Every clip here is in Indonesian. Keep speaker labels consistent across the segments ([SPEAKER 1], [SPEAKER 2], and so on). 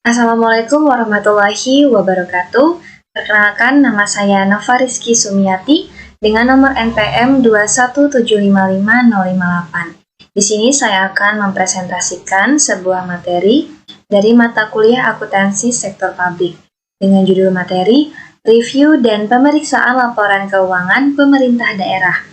[SPEAKER 1] Assalamualaikum warahmatullahi wabarakatuh. Perkenalkan, nama saya Nova Rizky Sumiati dengan nomor NPM 2175558. Di sini saya akan mempresentasikan sebuah materi dari mata kuliah akuntansi sektor publik dengan judul materi Review dan Pemeriksaan Laporan Keuangan Pemerintah Daerah.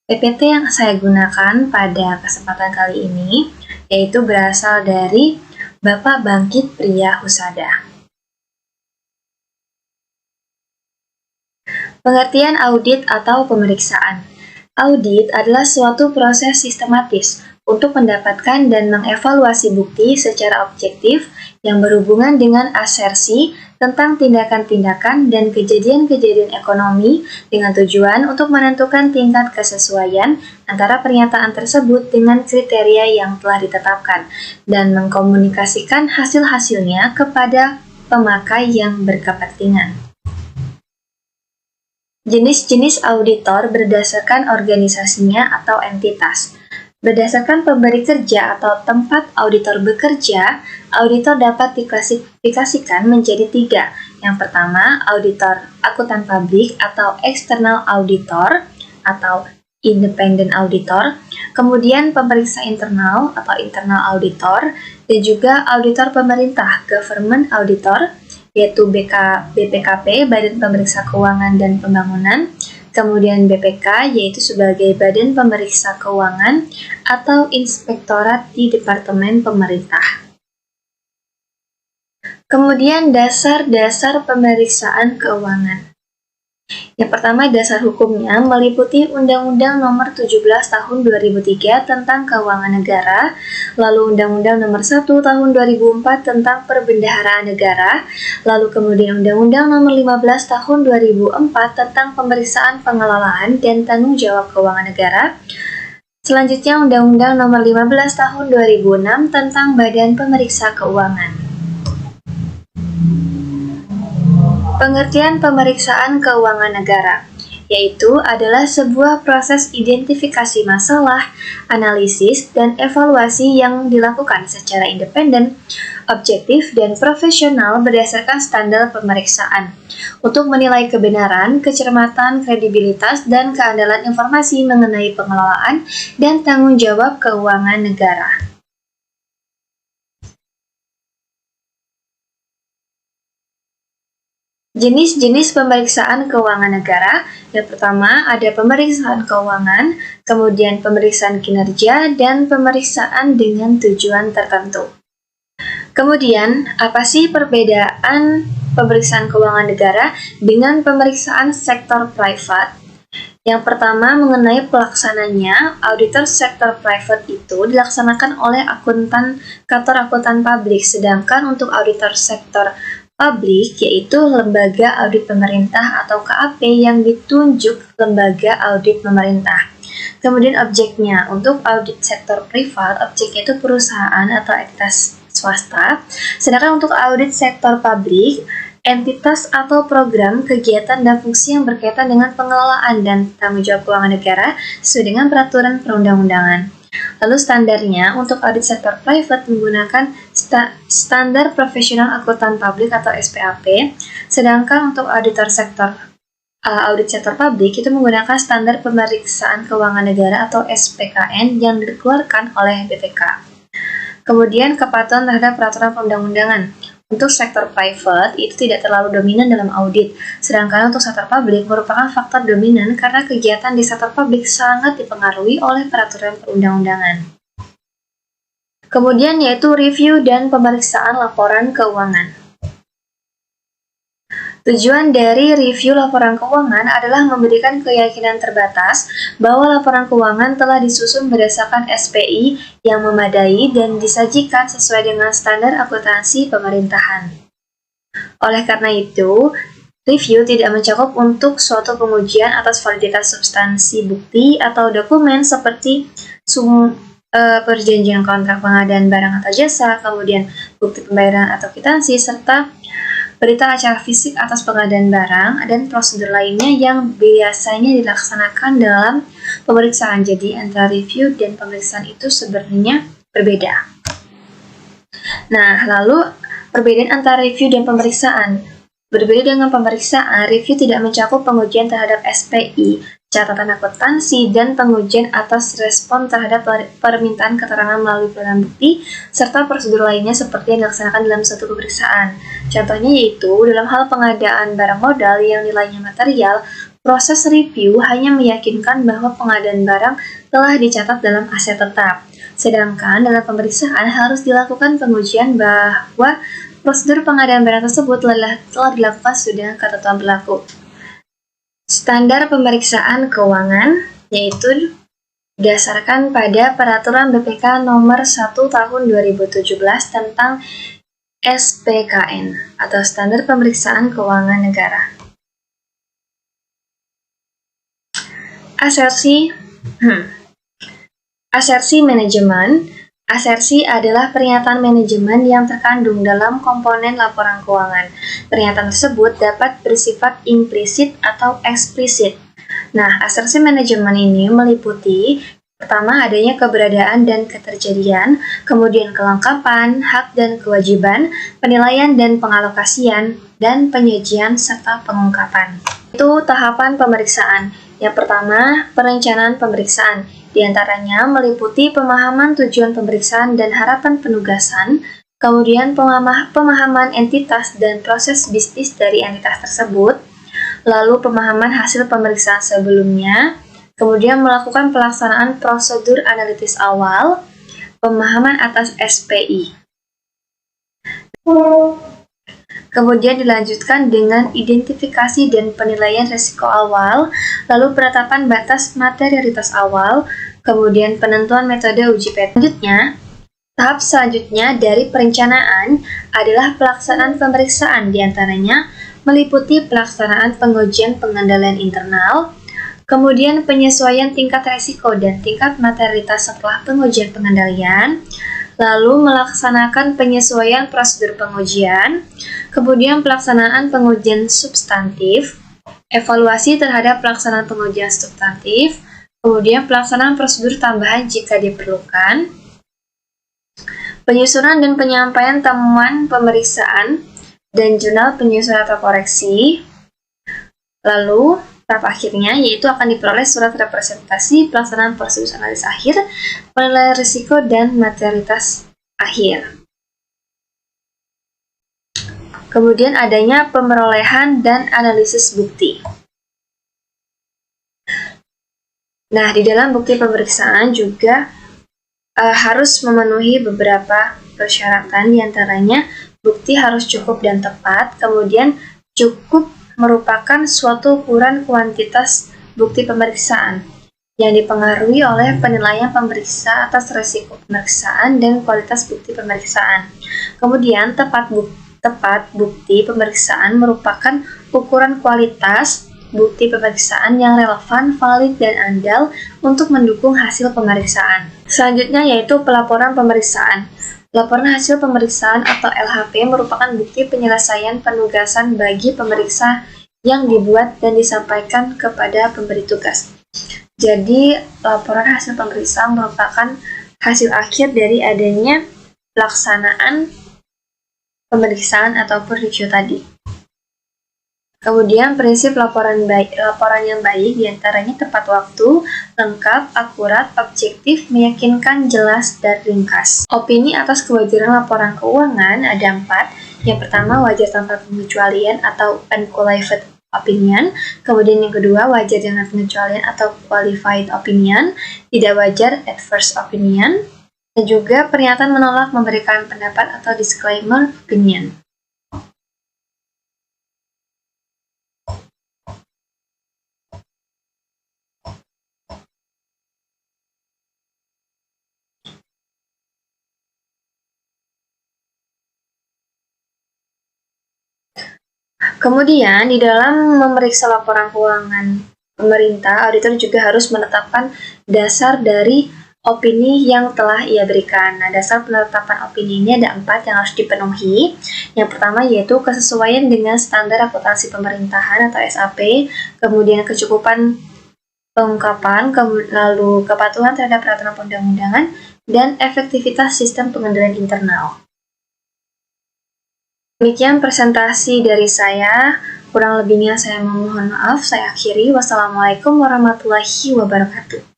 [SPEAKER 1] PPT yang saya gunakan pada kesempatan kali ini yaitu berasal dari Bapak Bangkit Priya Husada. Pengertian audit atau pemeriksaan. Audit adalah suatu proses sistematis untuk mendapatkan dan mengevaluasi bukti secara objektif yang berhubungan dengan asersi tentang tindakan-tindakan dan kejadian-kejadian ekonomi dengan tujuan untuk menentukan tingkat kesesuaian antara pernyataan tersebut dengan kriteria yang telah ditetapkan dan mengkomunikasikan hasil-hasilnya kepada pemakai yang berkepentingan. Jenis-jenis auditor berdasarkan organisasinya atau entitas. Berdasarkan pemberi kerja atau tempat auditor bekerja, auditor dapat diklasifikasikan menjadi 3. Yang pertama, auditor akuntan publik atau external auditor atau independent auditor, kemudian pemeriksa internal atau internal auditor, dan juga auditor pemerintah, government auditor, yaitu BPKP, Badan Pemeriksa Keuangan dan Pembangunan, kemudian BPK, yaitu sebagai Badan Pemeriksa Keuangan atau Inspektorat di Departemen Pemerintah. Kemudian dasar-dasar pemeriksaan keuangan. Yang pertama, dasar hukumnya meliputi Undang-Undang Nomor 17 Tahun 2003 tentang Keuangan Negara, lalu Undang-Undang Nomor 1 Tahun 2004 tentang Perbendaharaan Negara, lalu kemudian Undang-Undang Nomor 15 Tahun 2004 tentang Pemeriksaan Pengelolaan dan Tanggung Jawab Keuangan Negara. Selanjutnya Undang-Undang Nomor 15 Tahun 2006 tentang Badan Pemeriksa Keuangan. Pengertian pemeriksaan keuangan negara, yaitu adalah sebuah proses identifikasi masalah, analisis, dan evaluasi yang dilakukan secara independen, objektif, dan profesional berdasarkan standar pemeriksaan untuk menilai kebenaran, kecermatan, kredibilitas, dan keandalan informasi mengenai pengelolaan dan tanggung jawab keuangan negara. Jenis-jenis pemeriksaan keuangan negara. Yang pertama ada pemeriksaan keuangan, kemudian pemeriksaan kinerja, dan pemeriksaan dengan tujuan tertentu. Kemudian, apa sih perbedaan pemeriksaan keuangan negara dengan pemeriksaan sektor private? Yang pertama mengenai pelaksananya, auditor sektor private itu dilaksanakan oleh kantor akuntan publik, sedangkan untuk auditor sektor publik yaitu lembaga audit pemerintah atau KAP yang ditunjuk lembaga audit pemerintah. Kemudian objeknya, untuk audit sektor privat, objeknya itu perusahaan atau entitas swasta, sedangkan untuk audit sektor publik, entitas atau program, kegiatan, dan fungsi yang berkaitan dengan pengelolaan dan tanggung jawab keuangan negara sesuai dengan peraturan perundang-undangan. Lalu standarnya, untuk audit sektor private menggunakan standar profesional akuntan publik atau SPAP, sedangkan untuk audit sektor publik itu menggunakan standar pemeriksaan keuangan negara atau SPKN yang dikeluarkan oleh BPK. Kemudian kepatuhan terhadap peraturan perundang-undangan. Untuk sektor private itu tidak terlalu dominan dalam audit, sedangkan untuk sektor publik merupakan faktor dominan karena kegiatan di sektor publik sangat dipengaruhi oleh peraturan perundang-undangan. Kemudian yaitu review dan pemeriksaan laporan keuangan. Tujuan dari review laporan keuangan adalah memberikan keyakinan terbatas bahwa laporan keuangan telah disusun berdasarkan SPI yang memadai dan disajikan sesuai dengan standar akuntansi pemerintahan. Oleh karena itu, review tidak mencakup untuk suatu pengujian atas validitas substansi bukti atau dokumen seperti perjanjian kontrak pengadaan barang atau jasa, kemudian bukti pembayaran atau kwitansi, serta berita acara fisik atas pengadaan barang, dan prosedur lainnya yang biasanya dilaksanakan dalam pemeriksaan. Jadi antara review dan pemeriksaan itu sebenarnya berbeda. Nah, lalu Perbedaan antara review dan pemeriksaan. Berbeda dengan pemeriksaan, review tidak mencakup pengujian terhadap SPI, catatan akuntansi, dan pengujian atas respon terhadap permintaan keterangan melalui pedoman bukti, serta prosedur lainnya seperti yang dilaksanakan dalam suatu pemeriksaan. Contohnya yaitu, dalam hal pengadaan barang modal yang nilainya material, proses review hanya meyakinkan bahwa pengadaan barang telah dicatat dalam aset tetap. Sedangkan dalam pemeriksaan harus dilakukan pengujian bahwa prosedur pengadaan barang tersebut telah dilakukan sesuai dengan ketentuan berlaku. Standar pemeriksaan keuangan yaitu didasarkan pada Peraturan BPK Nomor 1 Tahun 2017 tentang SPKN atau Standar Pemeriksaan Keuangan Negara. Asersi manajemen. Asersi adalah pernyataan manajemen yang terkandung dalam komponen laporan keuangan. Pernyataan tersebut dapat bersifat implisit atau eksplisit. Nah, asersi manajemen ini meliputi pertama adanya keberadaan dan keterjadian, kemudian kelengkapan, hak dan kewajiban, penilaian dan pengalokasian, dan penyajian serta pengungkapan. Itu tahapan pemeriksaan. Yang pertama, perencanaan pemeriksaan. Di antaranya meliputi pemahaman tujuan pemeriksaan dan harapan penugasan, kemudian pemahaman entitas dan proses bisnis dari entitas tersebut, lalu pemahaman hasil pemeriksaan sebelumnya, kemudian melakukan pelaksanaan prosedur analitis awal, pemahaman atas SPI. Kemudian dilanjutkan dengan identifikasi dan penilaian risiko awal, lalu penetapan batas materialitas awal, kemudian penentuan metode uji PT. Tahap selanjutnya dari perencanaan adalah pelaksanaan pemeriksaan, diantaranya meliputi pelaksanaan pengujian pengendalian internal, kemudian penyesuaian tingkat risiko dan tingkat materialitas setelah pengujian pengendalian, lalu melaksanakan penyesuaian prosedur pengujian, kemudian pelaksanaan pengujian substantif, evaluasi terhadap pelaksanaan pengujian substantif, kemudian pelaksanaan prosedur tambahan jika diperlukan, penyusunan dan penyampaian temuan pemeriksaan, dan jurnal penyusunan atau koreksi, lalu tahap akhirnya yaitu akan diperoleh surat representasi pelaksanaan prosedur analisis akhir, penilaian risiko, dan materialitas akhir. Kemudian adanya pemerolehan dan analisis bukti. Nah, di dalam bukti pemeriksaan juga harus memenuhi beberapa persyaratan, diantaranya bukti harus cukup dan tepat, kemudian cukup merupakan suatu ukuran kuantitas bukti pemeriksaan yang dipengaruhi oleh penilaian pemeriksa atas risiko pemeriksaan dan kualitas bukti pemeriksaan. Kemudian tepat bukti pemeriksaan merupakan ukuran kualitas bukti pemeriksaan yang relevan, valid, dan andal untuk mendukung hasil pemeriksaan. Selanjutnya yaitu pelaporan pemeriksaan. Laporan hasil pemeriksaan atau LHP merupakan bukti penyelesaian penugasan bagi pemeriksa yang dibuat dan disampaikan kepada pemberi tugas. Jadi, laporan hasil pemeriksaan merupakan hasil akhir dari adanya pelaksanaan pemeriksaan ataupun review tadi. Kemudian prinsip laporan yang baik diantaranya tepat waktu, lengkap, akurat, objektif, meyakinkan, jelas, dan ringkas. Opini atas kewajaran laporan keuangan ada 4. Yang pertama wajar tanpa pengecualian atau unqualified opinion. Kemudian yang kedua wajar dengan pengecualian atau qualified opinion. Tidak wajar adverse opinion. Dan juga pernyataan menolak memberikan pendapat atau disclaimer opinion. Kemudian, di dalam memeriksa laporan keuangan pemerintah, auditor juga harus menetapkan dasar dari opini yang telah ia berikan. Nah, dasar penetapan opini ini ada 4 yang harus dipenuhi. Yang pertama yaitu kesesuaian dengan standar akuntansi pemerintahan atau SAP, kemudian kecukupan pengungkapan, lalu kepatuhan terhadap peraturan perundang-undangan, dan efektivitas sistem pengendalian internal. Demikian presentasi dari saya. Kurang lebihnya saya memohon maaf. Saya akhiri. Wassalamualaikum warahmatullahi wabarakatuh.